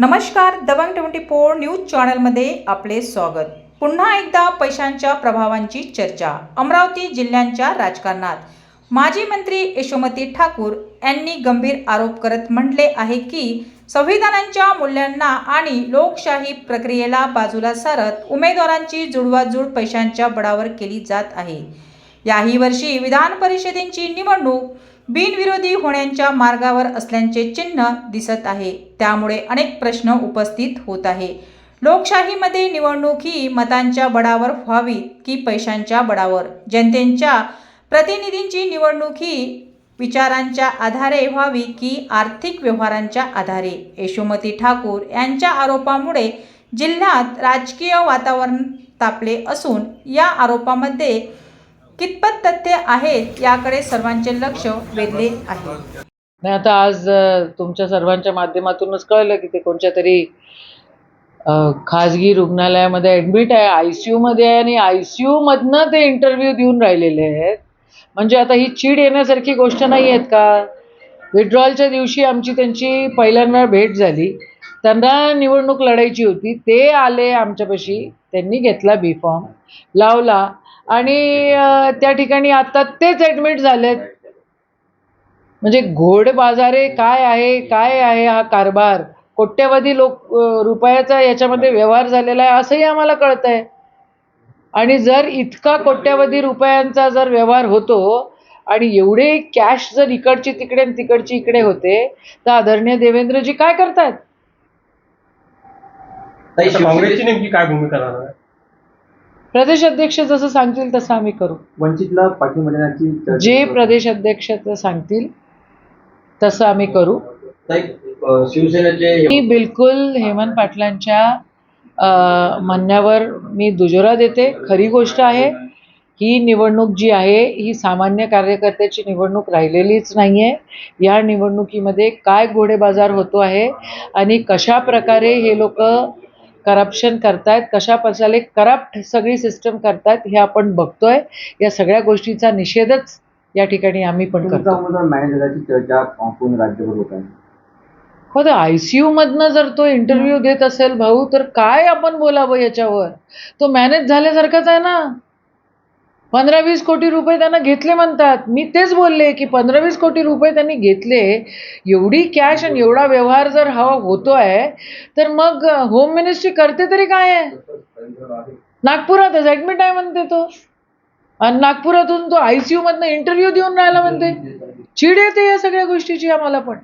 नमस्कार, दबंग 24 न्यूज चॅनलमध्ये आपले स्वागत। पुन्हा एकदा पैशांच्या प्रभावांची चर्चा। अमरावती जिल्ह्याच्या राजकारणात माजी मंत्री यशोमती ठाकूर यांनी गंभीर आरोप करत म्हटले आहे की संविधानाच्या मूल्यांना आणि लोकशाही प्रक्रियेला बाजूला सारत उमेदवारांची जुळवाजुळव पैशांच्या बळावर केली जात आहे। याही वर्षी विधान परिषदेची निवडणूक बिनविरोधी होण्याच्या मार्गावर असल्याचे चिन्ह दिसत आहे। त्यामुळे अनेक प्रश्न उपस्थित होत आहे। लोकशाहीमध्ये निवडणूक ही मतांच्या बळावर व्हावी की पैशांच्या बळावर? जनतेच्या प्रतिनिधींची निवडणूक ही विचारांच्या आधारे व्हावी की आर्थिक व्यवहारांच्या आधारे? यशोमती ठाकूर यांच्या आरोपामुळे जिल्ह्यात राजकीय वातावरण तापले असून या आरोपामध्ये कितपत तथ्य आहेत याकडे सर्वांचे लक्ष वेधले आहे। नाही, आता आज तुमच्या सर्वांच्या माध्यमातूनच कळलं की ते कोणत्या तरी खाजगी रुग्णालयामध्ये ॲडमिट आहे, ICU मध्ये आहे आणि ICU मधनं ते इंटरव्ह्यू देऊन राहिलेले आहेत। म्हणजे आता ही चीड येण्यासारखी गोष्ट नाही आहेत का? विड्रॉलच्या दिवशी आमची त्यांची पहिल्यांदा भेट झाली, त्यांना निवडणूक लढायची होती, ते आले आमच्यापाशी, त्यांनी घेतला B फॉर्म लावला आणि त्या ठिकाणी आता तेच ॲडमिट झालेत। म्हणजे घोडबाजारे काय आहे हा कारभार? कोट्यवधी रुपयाचा याच्यामध्ये व्यवहार झालेला आहे असंही आम्हाला कळतंय। आणि जर इतका कोट्यवधी रुपयांचा जर व्यवहार होतो आणि एवढे कॅश जर इकडची तिकडे आणि तिकडची इकडे होते तर आदरणीय देवेंद्रजी काय करतायत? काँग्रेसची नेमकी काय भूमिका राहणार आहे? प्रदेश अध्यक्ष जसं सांगतील तसं आम्ही करू। वंचितला पाठिंबा देण्याची जे प्रदेश अध्यक्ष सांगतील तसं आम्ही करू। शिवसेनेचे मी बिलकुल हेमंत पाटलांच्या म्हणण्यावर मी दुजोरा देते। खरी गोष्ट आहे, ही निवडणूक जी आहे ही सामान्य कार्यकर्त्याची निवडणूक राहिलेलीच नाही आहे। या निवडणुकीमध्ये काय घोडेबाजार होतो आहे आणि कशा प्रकारे हे लोक करप्शन करतायत, कशा प्रकारे करप्ट सगळी सिस्टम करतायत हे आपण बघतोय। या सगळ्या गोष्टीचा निषेधच या ठिकाणी आम्ही पण करतो। मॅनेज झाल्याची चर्चा पूर्ण राज्यभर होत आहे। हो, तर ICU मधनं जर तो इंटरव्ह्यू देत असेल भाऊ तर काय आपण बोलावं याच्यावर? तो मॅनेज झाल्यासारखाच आहे ना। 15-20 कोटी रुपये त्यांना घेतले म्हणतात। मी तेच बोलले की 15-20 कोटी रुपये त्यांनी घेतले, एवढी कॅश आणि एवढा व्यवहार जर होतोय तर मग होम मिनिस्ट्री करते तरी काय आहे? नागपुरातच ॲडमिट आहे म्हणते तो, आणि नागपुरातून तो ICU मधनं इंटरव्ह्यू देऊन राहिला म्हणते। चीड येते या सगळ्या गोष्टीची आम्हाला पण।